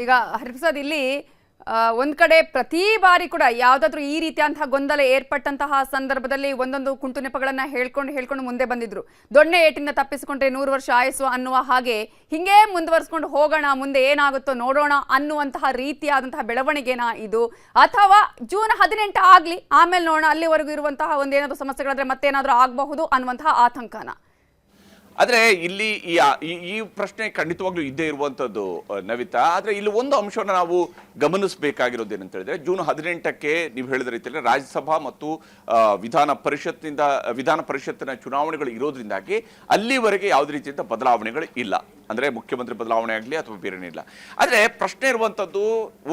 ಈಗ ಹರಿಪ್ರಸಾದ್ ಇಲ್ಲಿ ಒಂದ್ ಕಡೆ ಪ್ರತಿ ಬಾರಿ ಕೂಡ ಯಾವ್ದಾದ್ರು ಈ ರೀತಿಯಂತಹ ಗೊಂದಲ ಏರ್ಪಟ್ಟಂತಹ ಸಂದರ್ಭದಲ್ಲಿ ಒಂದೊಂದು ಕುಂಟು ನೆಪಗಳನ್ನ ಹೇಳ್ಕೊಂಡು ಮುಂದೆ ಬಂದಿದ್ರು. ದೊಣ್ಣೆ ಏಟಿಂದ ತಪ್ಪಿಸಿಕೊಂಡ್ರೆ 100 ವರ್ಷ ಆಯಸ್ಸು ಅನ್ನುವ ಹಾಗೆ ಹಿಂಗೆ ಮುಂದುವರಿಸ್ಕೊಂಡು ಹೋಗೋಣ, ಮುಂದೆ ಏನಾಗುತ್ತೋ ನೋಡೋಣ ಅನ್ನುವಂತಹ ರೀತಿಯಾದಂತಹ ಬೆಳವಣಿಗೆನ ಇದು, ಅಥವಾ ಜೂನ್ 18 ಆಗ್ಲಿ ಆಮೇಲೆ ನೋಡೋಣ, ಅಲ್ಲಿವರೆಗೂ ಇರುವಂತಹ ಒಂದೇನಾದ್ರು ಸಮಸ್ಯೆಗಳಾದ್ರೆ ಮತ್ತೇನಾದ್ರೂ ಆಗಬಹುದು ಅನ್ನುವಂತಹ ಆತಂಕನ? ಆದ್ರೆ ಇಲ್ಲಿ ಈ ಪ್ರಶ್ನೆ ಖಂಡಿತವಾಗ್ಲೂ ಇದ್ದೇ ಇರುವಂತದ್ದು ನವಿತಾ. ಆದ್ರೆ ಇಲ್ಲಿ ಒಂದು ಅಂಶವನ್ನು ನಾವು ಗಮನಿಸಬೇಕಾಗಿರೋದು ಏನಂತ ಹೇಳಿದ್ರೆ, ಜೂನ್ 18ಕ್ಕೆ ನೀವು ಹೇಳಿದ ರೀತಿಯಲ್ಲಿ ರಾಜ್ಯಸಭಾ ಮತ್ತು ವಿಧಾನ ಪರಿಷತ್ತಿನ ಚುನಾವಣೆಗಳು ಇರೋದ್ರಿಂದಾಗಿ ಅಲ್ಲಿವರೆಗೆ ಯಾವುದೇ ರೀತಿಯಿಂದ ಬದಲಾವಣೆಗಳು ಇಲ್ಲ. ಅಂದ್ರೆ ಮುಖ್ಯಮಂತ್ರಿ ಬದಲಾವಣೆ ಆಗಲಿ ಅಥವಾ ಬೇರೆನಿಲ್ಲ. ಆದ್ರೆ ಪ್ರಶ್ನೆ ಇರುವಂತದ್ದು,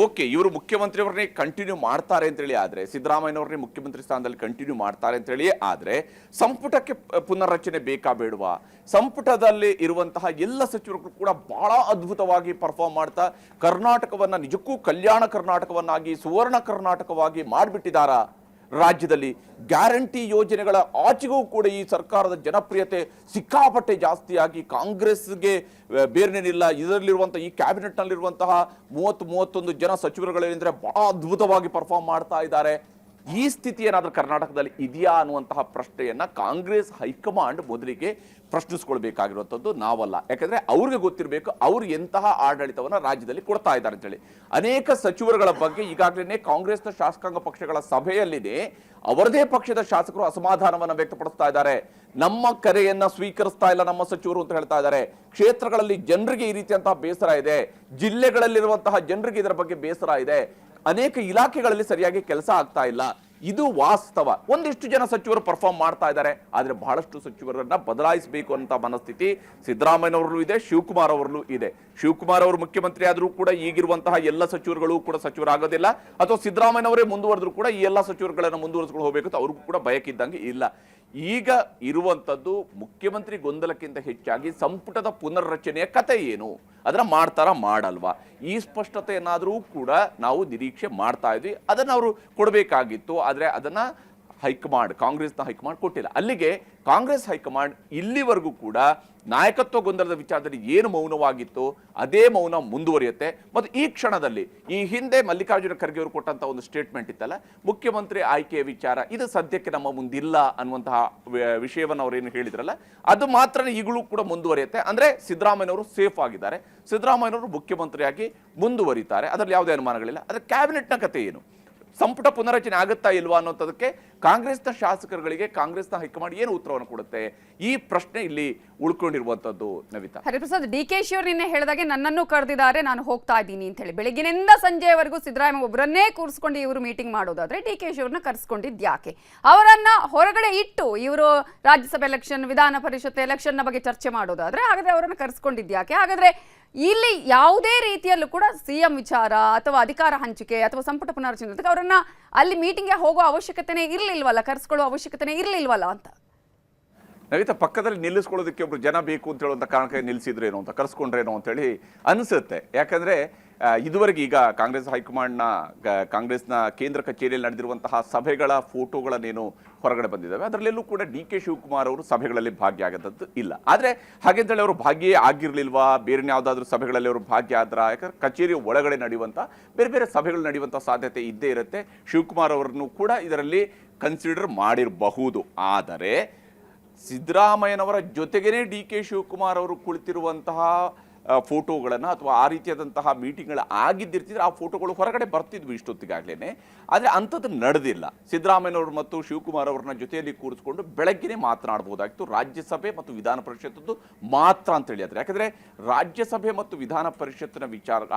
ಓಕೆ ಇವರು ಮುಖ್ಯಮಂತ್ರಿಯವರನ್ನೇ ಕಂಟಿನ್ಯೂ ಮಾಡ್ತಾರೆ ಅಂತೇಳಿ ಆದ್ರೆ, ಸಿದ್ದರಾಮಯ್ಯನವ್ರನ್ನೇ ಮುಖ್ಯಮಂತ್ರಿ ಸ್ಥಾನದಲ್ಲಿ ಕಂಟಿನ್ಯೂ ಮಾಡ್ತಾರೆ ಅಂತೇಳಿ ಆದ್ರೆ ಸಂಪುಟಕ್ಕೆ ಪುನರ್ರಚನೆ ಬೇಕಾ ಬೇಡವಾ? ಸಂಪುಟದಲ್ಲಿ ಇರುವಂತಹ ಎಲ್ಲ ಸಚಿವರು ಕೂಡ ಬಹಳ ಅದ್ಭುತವಾಗಿ ಪರ್ಫಾರ್ಮ್ ಮಾಡ್ತಾ ಕರ್ನಾಟಕವನ್ನ ನಿಜಕ್ಕೂ ಕಲ್ಯಾಣ ಕರ್ನಾಟಕವನ್ನಾಗಿ, ಸುವರ್ಣ ಕರ್ನಾಟಕವಾಗಿ ಮಾಡಿಬಿಟ್ಟಿದ್ದಾರಾ? ರಾಜ್ಯದಲ್ಲಿ ಗ್ಯಾರಂಟಿ ಯೋಜನೆಗಳ ಆಚೆಗೂ ಕೂಡ ಈ ಸರ್ಕಾರದ ಜನಪ್ರಿಯತೆ ಸಿಕ್ಕಾಪಟ್ಟೆ ಜಾಸ್ತಿಯಾಗಿ ಕಾಂಗ್ರೆಸ್ಗೆ ಬೇರೆನೇನಿಲ್ಲ. ಇದರಲ್ಲಿರುವಂತಹ ಈ ಕ್ಯಾಬಿನೆಟ್ ನಲ್ಲಿರುವಂತಹ 30-31 ಜನ ಸಚಿವರುಗಳೇನೆಂದ್ರೆ ಬಹಳ ಅದ್ಭುತವಾಗಿ ಪರ್ಫಾರ್ಮ್ ಮಾಡ್ತಾ ಇದ್ದಾರೆ. ಈ ಸ್ಥಿತಿ ಏನಾದ್ರೂ ಕರ್ನಾಟಕದಲ್ಲಿ ಇದೆಯಾ ಅನ್ನುವಂತಹ ಪ್ರಶ್ನೆಯನ್ನ ಕಾಂಗ್ರೆಸ್ ಹೈಕಮಾಂಡ್ ಮೊದಲಿಗೆ ಪ್ರಶ್ನಿಸ್ಕೊಳ್ಬೇಕಾಗಿರುವಂಥದ್ದು ನಾವಲ್ಲ. ಯಾಕಂದ್ರೆ ಅವ್ರಿಗೆ ಗೊತ್ತಿರಬೇಕು ಅವ್ರು ಎಂತಹ ಆಡಳಿತವನ್ನ ರಾಜ್ಯದಲ್ಲಿ ಕೊಡ್ತಾ ಇದ್ದಾರೆ ಅಂತೇಳಿ. ಅನೇಕ ಸಚಿವರುಗಳ ಬಗ್ಗೆ ಈಗಾಗಲೇ ಕಾಂಗ್ರೆಸ್ನ ಶಾಸಕಾಂಗ ಪಕ್ಷಗಳ ಸಭೆಯಲ್ಲಿದೆ ಅವರದೇ ಪಕ್ಷದ ಶಾಸಕರು ಅಸಮಾಧಾನವನ್ನ ವ್ಯಕ್ತಪಡಿಸ್ತಾ ಇದ್ದಾರೆ. ನಮ್ಮ ಕರೆಯನ್ನ ಸ್ವೀಕರಿಸ್ತಾ ಇಲ್ಲ ನಮ್ಮ ಸಚಿವರು ಅಂತ ಹೇಳ್ತಾ ಇದ್ದಾರೆ. ಕ್ಷೇತ್ರಗಳಲ್ಲಿ ಜನರಿಗೆ ಈ ರೀತಿಯಂತಹ ಬೇಸರ ಇದೆ, ಜಿಲ್ಲೆಗಳಲ್ಲಿರುವಂತಹ ಜನರಿಗೆ ಇದರ ಬಗ್ಗೆ ಬೇಸರ ಇದೆ, ಅನೇಕ ಇಲಾಖೆಗಳಲ್ಲಿ ಸರಿಯಾಗಿ ಕೆಲಸ ಆಗ್ತಾ ಇಲ್ಲ. ಇದು ವಾಸ್ತವ. ಒಂದಿಷ್ಟು ಜನ ಸಚಿವರು ಪರ್ಫಾರ್ಮ್ ಮಾಡ್ತಾ ಇದ್ದಾರೆ, ಆದ್ರೆ ಬಹಳಷ್ಟು ಸಚಿವರನ್ನ ಬದಲಾಯಿಸಬೇಕು ಅಂತ ಮನಸ್ಥಿತಿ ಸಿದ್ದರಾಮಯ್ಯನವರಲ್ಲೂ ಇದೆ, ಶಿವಕುಮಾರ್ ಅವರಲ್ಲೂ ಇದೆ. ಶಿವಕುಮಾರ್ ಅವರು ಮುಖ್ಯಮಂತ್ರಿ ಆದ್ರೂ ಕೂಡ ಈಗಿರುವಂತಹ ಎಲ್ಲ ಸಚಿವರುಗಳು ಕೂಡ ಸಚಿವರಾಗೋದಿಲ್ಲ, ಅಥವಾ ಸಿದ್ದರಾಮಯ್ಯನವರೇ ಮುಂದುವರೆದ್ರು ಕೂಡ ಈ ಎಲ್ಲ ಸಚಿವರುಗಳನ್ನ ಮುಂದುವರೆಸ್ಕೊಂಡು ಹೋಗಬೇಕು ಅಂತ ಅವ್ರಿಗೂ ಕೂಡ ಬಯಕಿದ್ದಂಗೆ ಇಲ್ಲ. ಈಗ ಇರುವಂತದ್ದು ಮುಖ್ಯಮಂತ್ರಿ ಗೊಂದಲಕ್ಕಿಂತ ಹೆಚ್ಚಾಗಿ ಸಂಪುಟದ ಪುನರ್ರಚನೆಯ ಕತೆ ಏನು, ಅದನ್ನ ಮಾಡ್ತಾರ ಮಾಡಲ್ವಾ, ಈ ಸ್ಪಷ್ಟತೆ ಏನಾದರೂ ಕೂಡ ನಾವು ನಿರೀಕ್ಷೆ ಮಾಡ್ತಾ ಇದ್ವಿ. ಅದನ್ನ ಅವರು ಕೊಡಬೇಕಾಗಿತ್ತು, ಆದ್ರೆ ಅದನ್ನ ಕಾಂಗ್ರೆಸ್ನ ಹೈಕಮಾಂಡ್ ಕೊಟ್ಟಿಲ್ಲ. ಅಲ್ಲಿಗೆ ಕಾಂಗ್ರೆಸ್ ಹೈಕಮಾಂಡ್ ಇಲ್ಲಿವರೆಗೂ ಕೂಡ ನಾಯಕತ್ವ ಗೊಂದಲದ ವಿಚಾರದಲ್ಲಿ ಏನು ಮೌನವಾಗಿತ್ತು ಅದೇ ಮೌನ ಮುಂದುವರಿಯುತ್ತೆ. ಮತ್ತು ಈ ಕ್ಷಣದಲ್ಲಿ ಈ ಹಿಂದೆ ಮಲ್ಲಿಕಾರ್ಜುನ ಖರ್ಗೆ ಅವರು ಕೊಟ್ಟಂತ ಒಂದು ಸ್ಟೇಟ್ಮೆಂಟ್ ಇತ್ತಲ್ಲ, ಮುಖ್ಯಮಂತ್ರಿ ಆಯ್ಕೆಯ ವಿಚಾರ ಇದು ಸದ್ಯಕ್ಕೆ ನಮ್ಮ ಮುಂದಿಲ್ಲ ಅನ್ನುವಂತಹ ವಿಷಯವನ್ನು ಅವರೇನು ಹೇಳಿದ್ರಲ್ಲ, ಅದು ಮಾತ್ರ ಈಗಲೂ ಕೂಡ ಮುಂದುವರಿಯುತ್ತೆ. ಅಂದ್ರೆ ಸಿದ್ದರಾಮಯ್ಯನವರು ಸೇಫ್ ಆಗಿದ್ದಾರೆ, ಸಿದ್ದರಾಮಯ್ಯನವರು ಮುಖ್ಯಮಂತ್ರಿಯಾಗಿ ಮುಂದುವರಿತಾರೆ, ಅದರಲ್ಲಿ ಯಾವುದೇ ಅನುಮಾನಗಳಿಲ್ಲ. ಅದರ ಕ್ಯಾಬಿನೆಟ್ನ ಕತೆ ಏನು, ಸಂಪುಟ ಪುನರಚನೆ ಆಗುತ್ತಾ ಇಲ್ವಾ ಅನ್ನೋದಕ್ಕೆ ಕಾಂಗ್ರೆಸ್ನ ಶಾಸಕರುಗಳಿಗೆ ಕಾಂಗ್ರೆಸ್ನ ಹೈಕಮಾಂಡ್ ಏನು ಉತ್ತರವನ್ನು ಕೊಡುತ್ತೆ, ಈ ಪ್ರಶ್ನೆ ಇಲ್ಲಿ ಉಳ್ಕೊಂಡಿರುವಂತದ್ದು ನವಿತಾ. ಹರಿಪ್ರಸಾದ್, DK ಅವರು ನಿನ್ನೆ ಹೇಳಿದಾಗೆ ನನ್ನನ್ನು ಕರೆದಿದ್ದಾರೆ, ನಾನು ಹೋಗ್ತಾ ಇದ್ದೀನಿ ಅಂತ ಹೇಳಿ, ಬೆಳಗಿನಿಂದ ಸಂಜೆವರೆಗೂ ಸಿದ್ದರಾಮಯ್ಯ ಒಬ್ಬರನ್ನೇ ಕೂರಿಸ್ಕೊಂಡು ಇವರು ಮೀಟಿಂಗ್ ಮಾಡೋದಾದ್ರೆ DK ಅವ್ರನ್ನ ಕರೆಸ್ಕೊಂಡಿದ್ದು ಯಾಕೆ? ಅವರನ್ನ ಹೊರಗಡೆ ಇಟ್ಟು ಇವರು ರಾಜ್ಯಸಭೆ ಎಲೆಕ್ಷನ್, ವಿಧಾನ ಪರಿಷತ್ ಎಲೆಕ್ಷನ್ ಬಗ್ಗೆ ಚರ್ಚೆ ಮಾಡೋದಾದ್ರೆ ಹಾಗಾದ್ರೆ ಅವರನ್ನ ಕರೆಸ್ಕೊಂಡಿದ್ದು ಯಾಕೆ? ಹಾಗಾದ್ರೆ ಇಲ್ಲಿ ಯಾವುದೇ ರೀತಿಯಲ್ಲೂ ಕೂಡ CM ವಿಚಾರ ಅಥವಾ ಅಧಿಕಾರ ಹಂಚಿಕೆ ಅಥವಾ ಸಂಪುಟ ಪುನರ್ರಚನೆ ಅವರನ್ನ ಅಲ್ಲಿ ಮೀಟಿಂಗ್ಗೆ ಹೋಗೋ ಅವಶ್ಯಕತೆನೇ ಇರ್ಲಿಲ್ವಲ್ಲ, ಕರೆಸ್ಕೊಳ್ಳೋ ಅವಶ್ಯಕತೆನೇ ಇರ್ಲಿಲ್ವಲ್ಲ ಅಂತ? ನವಿತಾ, ಪಕ್ಕದಲ್ಲಿ ನಿಲ್ಲಿಸ್ಕೊಳ್ಳೋದಕ್ಕೆ ಒಬ್ರು ಜನ ಬೇಕು ಅಂತ ಹೇಳುವಂತ ಕಾರಣಕ್ಕೆ ನಿಲ್ಲಿಸಿದ್ರೇನೋ ಅಂತ, ಕರೆಸ್ಕೊಂಡ್ರೇನೋ ಅಂತ ಹೇಳಿ ಅನಿಸುತ್ತೆ. ಯಾಕಂದ್ರೆ ಇದುವರೆಗೆ ಈಗ ಕಾಂಗ್ರೆಸ್ನ ಕೇಂದ್ರ ಕಚೇರಿಯಲ್ಲಿ ನಡೆದಿರುವಂತಹ ಸಭೆಗಳ ಫೋಟೋಗಳನ್ನೇನು ಹೊರಗಡೆ ಬಂದಿದ್ದಾವೆ, ಅದರಲ್ಲೆಲ್ಲೂ ಕೂಡ DK ಶಿವಕುಮಾರ್ ಅವರು ಸಭೆಗಳಲ್ಲಿ ಭಾಗಿಯಾಗದಂತೂ ಇಲ್ಲ. ಆದ್ರೆ ಹಾಗೆಂತೇಳಿ ಅವರು ಭಾಗಿಯೇ ಆಗಿರ್ಲಿಲ್ವಾ, ಬೇರೆ ಯಾವುದಾದ್ರೂ ಸಭೆಗಳಲ್ಲಿ ಅವರು ಭಾಗ್ಯ ಆದ್ರ? ಯಾಕಂದ್ರೆ ಕಚೇರಿಯ ಒಳಗಡೆ ನಡೆಯುವಂತ ಬೇರೆ ಬೇರೆ ಸಭೆಗಳು ನಡೆಯುವಂತ ಸಾಧ್ಯತೆ ಇದ್ದೇ ಇರುತ್ತೆ. ಶಿವಕುಮಾರ್ ಅವರನ್ನು ಕೂಡ ಇದರಲ್ಲಿ ಕನ್ಸಿಡರ್ ಮಾಡಿರಬಹುದು. ಆದರೆ ಸಿದ್ದರಾಮಯ್ಯನವರ ಜೊತೆಗೇನೆ DK ಶಿವಕುಮಾರ್ ಅವರು ಕುಳಿತಿರುವಂತಹ ಫೋಟೋಗಳನ್ನು ಅಥವಾ ಆ ರೀತಿಯಾದಂತಹ ಮೀಟಿಂಗ್ಗಳು ಆಗಿದ್ದಿರ್ತಿದ್ರೆ ಆ ಫೋಟೋಗಳು ಹೊರಗಡೆ ಬರ್ತಿದ್ವು ಇಷ್ಟೊತ್ತಿಗಾಗ್ಲೇನೆ. ಆದರೆ ಅಂಥದ್ದು ನಡೆದಿಲ್ಲ. ಸಿದ್ದರಾಮಯ್ಯನವರು ಮತ್ತು ಶಿವಕುಮಾರ್ ಅವ್ರನ್ನ ಜೊತೆಯಲ್ಲಿ ಕೂರಿಸ್ಕೊಂಡು ಬೆಳಗ್ಗೆನೇ ಮಾತನಾಡಬಹುದಾಗಿತ್ತು, ರಾಜ್ಯಸಭೆ ಮತ್ತು ವಿಧಾನ ಪರಿಷತ್ತದ್ದು ಮಾತ್ರ ಅಂತ ಹೇಳಿ. ಯಾಕಂದ್ರೆ ರಾಜ್ಯಸಭೆ ಮತ್ತು ವಿಧಾನ ಪರಿಷತ್ತಿನ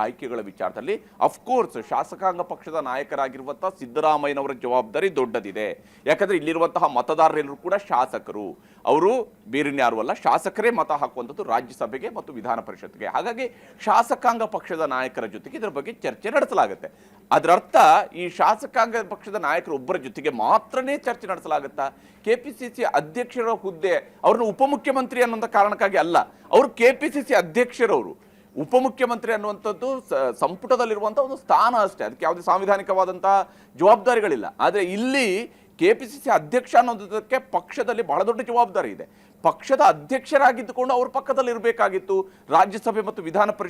ಆಯ್ಕೆಗಳ ವಿಚಾರದಲ್ಲಿ ಅಫ್ಕೋರ್ಸ್ ಶಾಸಕಾಂಗ ಪಕ್ಷದ ನಾಯಕರಾಗಿರುವಂತಹ ಸಿದ್ದರಾಮಯ್ಯನವರ ಜವಾಬ್ದಾರಿ ದೊಡ್ಡದಿದೆ. ಯಾಕಂದ್ರೆ ಇಲ್ಲಿರುವಂತಹ ಮತದಾರರೆಲ್ಲರೂ ಕೂಡ ಶಾಸಕರು, ಅವರು ಬೇರೆನ್ಯಾರು ಅಲ್ಲ, ಶಾಸಕರೇ ಮತ ಹಾಕುವಂಥದ್ದು ರಾಜ್ಯಸಭೆಗೆ ಮತ್ತು ವಿಧಾನ ಪರಿಷತ್ಗೆ. ಹಾಗಾಗಿ ಶಾಸಕಾಂಗ ಪಕ್ಷದ ನಾಯಕರ ಜೊತೆಗೆ ಇದರ ಬಗ್ಗೆ ಚರ್ಚೆ ನಡೆಸಲಾಗುತ್ತೆ. ಅದರರ್ಥ ಈ ಶಾಸಕಾಂಗ ಪಕ್ಷದ ನಾಯಕರು ಒಬ್ಬರ ಜೊತೆಗೆ ಮಾತ್ರನೇ ಚರ್ಚೆ ನಡೆಸಲಾಗುತ್ತಾ? KPCC ಅಧ್ಯಕ್ಷರ ಹುದ್ದೆ ಅವ್ರನ್ನ ಉಪಮುಖ್ಯಮಂತ್ರಿ ಅನ್ನೋ ಕಾರಣಕ್ಕಾಗಿ ಅಲ್ಲ, ಅವರು KPCC ಅಧ್ಯಕ್ಷರವರು. ಉಪಮುಖ್ಯಮಂತ್ರಿ ಅನ್ನುವಂಥದ್ದು ಸಂಪುಟದಲ್ಲಿರುವಂತಹ ಒಂದು ಸ್ಥಾನ ಅಷ್ಟೇ, ಅದಕ್ಕೆ ಯಾವುದೇ ಸಾಂವಿಧಾನಿಕವಾದಂತಹ ಜವಾಬ್ದಾರಿಗಳಿಲ್ಲ. ಆದರೆ ಇಲ್ಲಿ KPCC ಅಧ್ಯಕ್ಷ ಅನ್ನೋದಕ್ಕೆ ಪಕ್ಷದಲ್ಲಿ ಬಹಳ ದೊಡ್ಡ ಜವಾಬ್ದಾರಿ ಇದೆ. ಪಕ್ಷದ ಅಧ್ಯಕ್ಷರಾಗಿದ್ದುಕೊಂಡು ಅವ್ರ ಪಕ್ಕದಲ್ಲಿ ಇರಬೇಕಾಗಿತ್ತು. ರಾಜ್ಯಸಭೆ ಮತ್ತು ವಿಧಾನ ಪರಿಷತ್